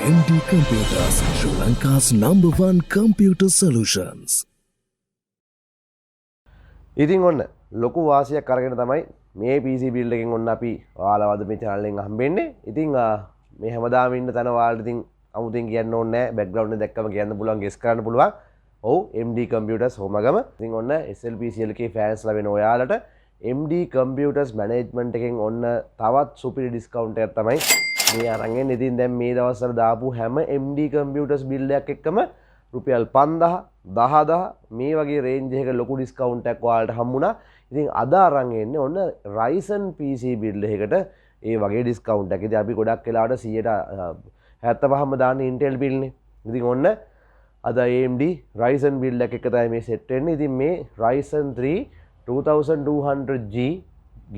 MD Computers, Sri Lanka's #1 computer solutions. ඉතින් ඔන්න ලොකු වාසියක් අරගෙන තමයි මේ PC build එකෙන් ඔන්න අපි ඔයාලවද මේ channel එකෙන් හම්බෙන්නේ. ඉතින් මේ හැමදාම ඉන්න තැන ඔයාලට ඉතින් අමුතෙන් කියන්න ඕනේ නැහැ. background එක දැක්කම කියන්න පුළුවන්, guess කරන්න පුළුවන්. ඔව් MD Computers හොමගම. ඉතින් ඔන්න SLPCLK fans ලා වෙන ඔයාලට MD Computers management එකෙන් ඔන්න තවත් සුපිරි discount එකක් තමයි මේ අරන් එන්නේ. ඉතින් දැන් මේ දවස්වල දාපු හැම MD Computers build එකක් එක්කම රුපියල් 5000 10000 මේ වගේ රේන්ජ් එකක ලොකු ඩිස්කවුන්ට් එකක් ඔයාලට හම්බුණා. ඉතින් අද අරන් එන්නේ ඔන්න Ryzen PC build එකකට ඒ වගේ ඩිස්කවුන්ට් එකක්. ඉතින් අපි ගොඩක් වෙලාවට 75ම දාන්නේ Intel build නේ. ඉතින් ඔන්න අද AMD Ryzen build එකක් එක තමයි මේ සෙට් වෙන්නේ. ඉතින් මේ Ryzen 3 2200G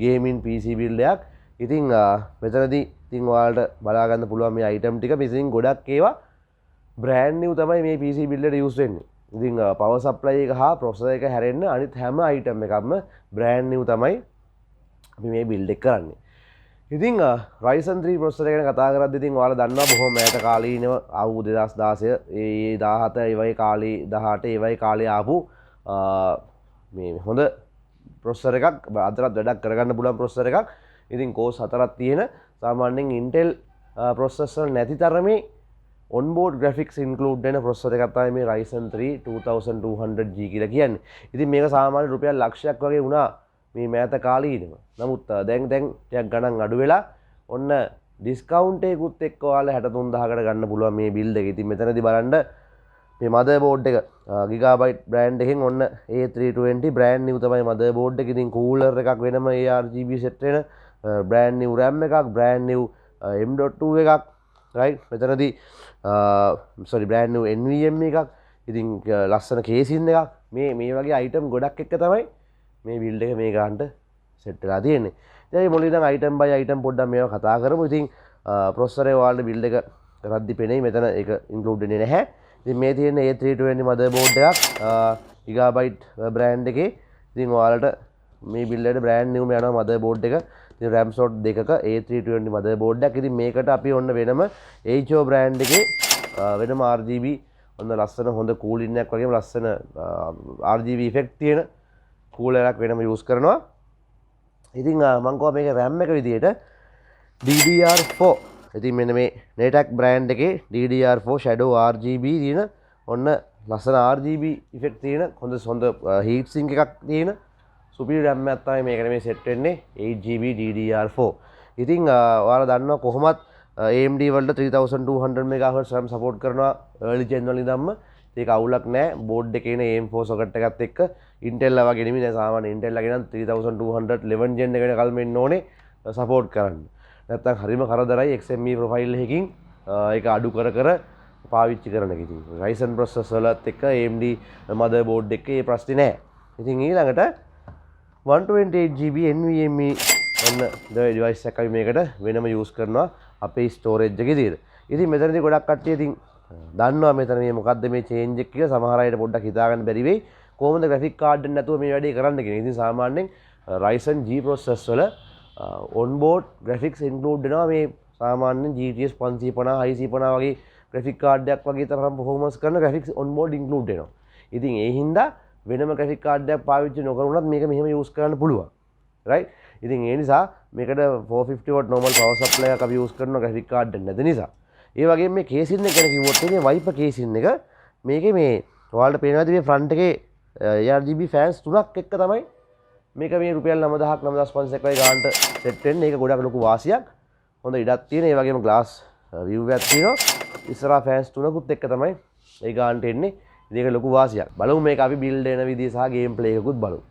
gaming PC build එකක්. ඉතින් මෙතනදී ඉතින් ඔයාලට බලා ගන්න පුළුවන් මේ item ටික. ඉතින් ගොඩක් ඒවා brand new තමයි මේ PC build එකට use වෙන්නේ. ඉතින් power supply එක හා processor එක හැරෙන්න අනිත් හැම item එකක්ම brand new තමයි අපි මේ build එක කරන්නේ. ඉතින් Ryzen 3 processor එක ගැන කතා කරද්දී ඉතින් ඔයාලා දන්නවා බොහොම ඈත කාලීනව ආපු 2016 ඒ 17 ඒ වගේ කාලේ 18 ඒ වගේ කාලේ ආපු මේ හොඳ processor එකක් අදටත් වැඩක් කරගන්න පුළුවන් processor එකක්. ඉතින් cores 4ක් තියෙන සාමාන්‍යයෙන් Intel processor නැති තරමේ onboard graphics include වෙන processor එකක් තමයි මේ Ryzen 3 2200G කියලා කියන්නේ. ඉතින් මේක සාමාන්‍ය රුපියල් ලක්ෂයක් වගේ වුණා මේ මෑත කාලීනව. නමුත් දැන් ටිකක් ගණන් අඩු වෙලා ඔන්න ඩිස්කවුන්ට් එකකුත් එක්ක ඔයාලා 63000කට ගන්න පුළුවන් මේ build එක. ඉතින් මෙතනදී බලන්න මේ motherboard එක Gigabyte brand එකෙන් ඔන්න A320 brand new තමයි motherboard එක. ඉතින් cooler එකක් වෙනම ARGB set වෙන brand new RAM එකක්, brand new M.2 එකක්, right? මෙතනදී brand new NVMe එකක්. ඉතින් ලස්සන casing එකක්. මේ වගේ item ගොඩක් එක්ක තමයි මේ build එක මේ ගන්නට set වෙලා තියෙන්නේ. ඉතින් මේ මොළේ ඉඳන් item by item පොඩ්ඩක් මේවා කතා කරමු. ඉතින් processor එක ඔයාලට build එක රද්දි පෙනෙයි. මෙතන ඒක include වෙන්නේ නැහැ. ඉතින් මේ තියෙන A320 motherboard එකක් Gigabyte brand එකේ. ඉතින් ඔයාලට මේ build එකට brand new යනවා motherboard එක. ඉතින් RAM slot දෙකක A320 motherboard එකක්. ඉතින් මේකට අපි ඔන්න වෙනම HO brand එකේ වෙනම RGB ඔන්න ලස්සන හොඳ cooling එකක් වගේම ලස්සන RGB effect තියෙන cooler එකක් වෙනම use කරනවා. ඉතින් මම කව මේක RAM එක විදියට DDR4. ඉතින් මෙන්න මේ Netec brand එකේ DDR4 shadow RGB තියෙන ඔන්න ලස්සන RGB effect තියෙන හොඳ heat sink එකක් තියෙන සුපිරි RAM එකක් තමයි මේකට මේ set වෙන්නේ 8GB DDR4. ඉතින් ඔයාලා දන්නවා කොහොමත් AMD වලට 3200 MHz RAM support කරනවා early gen වල ඉඳන්ම. ඒක අවුලක් නැහැ. board එකේ එන AM4 socket එකත් එක්ක Intel ලා වගේ නෙමෙයි. දැන් සාමාන්‍ය Intel ලාගේ නම් 3200 11 gen එක වෙනකල්ම එන්න ඕනේ support කරන්න. නැත්තම් හරිම කරදරයි XME profile එකකින් ඒක අඩු කර පාවිච්චි කරන එක. ඉතින් Ryzen processor වලත් එක්ක AMD motherboard එකේ ඒ ප්‍රශ්නේ නැහැ. ඉතින් ඊළඟට 128GB NVMe ඔන්න device එකක් අපි මේකට වෙනම use කරනවා අපේ storage එකේ විදියට. ඉතින් මෙතනදී ගොඩක් කට්ටිය ඉතින් දන්නවා මෙතන මේ මොකද්ද මේ change එක කියලා. සමහර අයට පොඩ්ඩක් හිතා ගන්න බැරි වෙයි කොහොමද graphic card එක නැතුව මේ වැඩේ කරන්න කියලා. ඉතින් සාමාන්‍යයෙන් Ryzen G processors වල onboard graphics include වෙනවා මේ සාමාන්‍යයෙන් GTX 550 550 වගේ graphic card එකක් වගේ තරම් performance කරන graphics onboard include වෙනවා. ඉතින් ඒ හින්දා වෙනම graphic card එකක් පාවිච්චි නොකරුණත් මේක මෙහෙම use කරන්න පුළුවන්. right? ඉතින් ඒ නිසා මේකට 450 watt normal power supply එකක් අපි use කරනවා graphic card එක නැති නිසා. ඒ වගේම මේ casing එක ගැන කිව්වොත් මේ Viper casing එක මේකේ මේ ඔයාලට පේනවාද මේ front එකේ ARGB fans තුනක් එක්ක තමයි මේක මේ රුපියල් 9000ක් 9500ක් වගේ ගානට set වෙන්නේ. ඒක ගොඩක් ලොකු වාසියක්. හොඳ ඉඩක් තියෙන. ඒ වගේම glass view එකක් තියෙනවා. ඉස්සරහා fans තුනකුත් එක්ක තමයි ඒ ගානට එන්නේ. ඉතින් ඒක ලොකු වාසියක්. බලමු මේක අපි build වෙන විදිය සහ game play එකකුත් බලමු.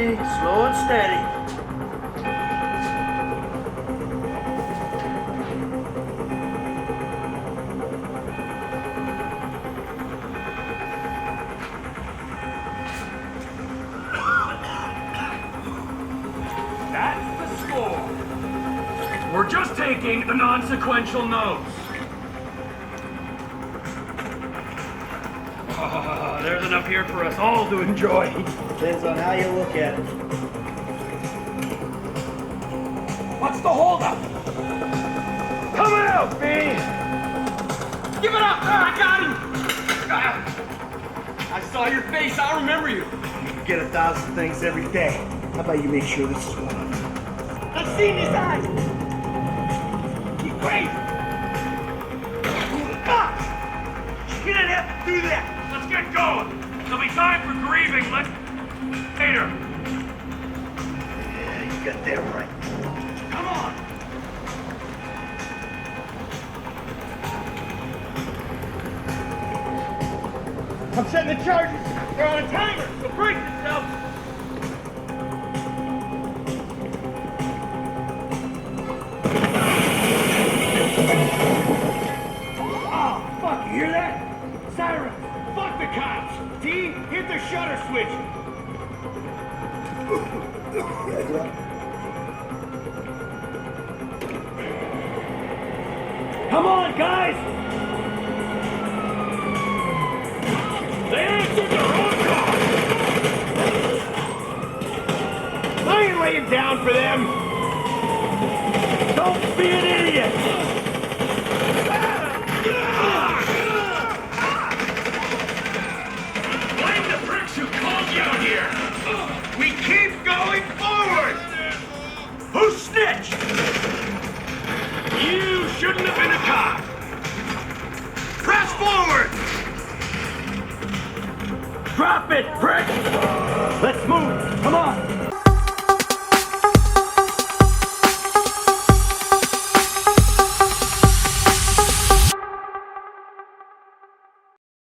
Okay, slow and steady. That's the score. We're just taking the non-sequential notes. There's enough here for us all to enjoy. Depends on how you look at it. What's the holdup? Come out, B! Give it up! I got him! I saw your face, I remember you. You can get 1,000 things every day. How about you make sure this is one of them? I've seen his eyes! Keep crazy! You didn't have to do that! Let's get going. There'll be time for grieving later. Yeah, you got that right. Come on. I'm setting the charges! They're on a timer, so brace yourself. Oh, fuck, you hear that? Siren! Fuck the cops! D, hit the shutter switch! Come on, guys! They answered their own call. I ain't laying down for them! Don't be an idiot! Blame the pricks who called you out here. We keep going forward. Who snitched? You shouldn't have been a cop. Press forward. Drop it, prick! Let's move! Come on!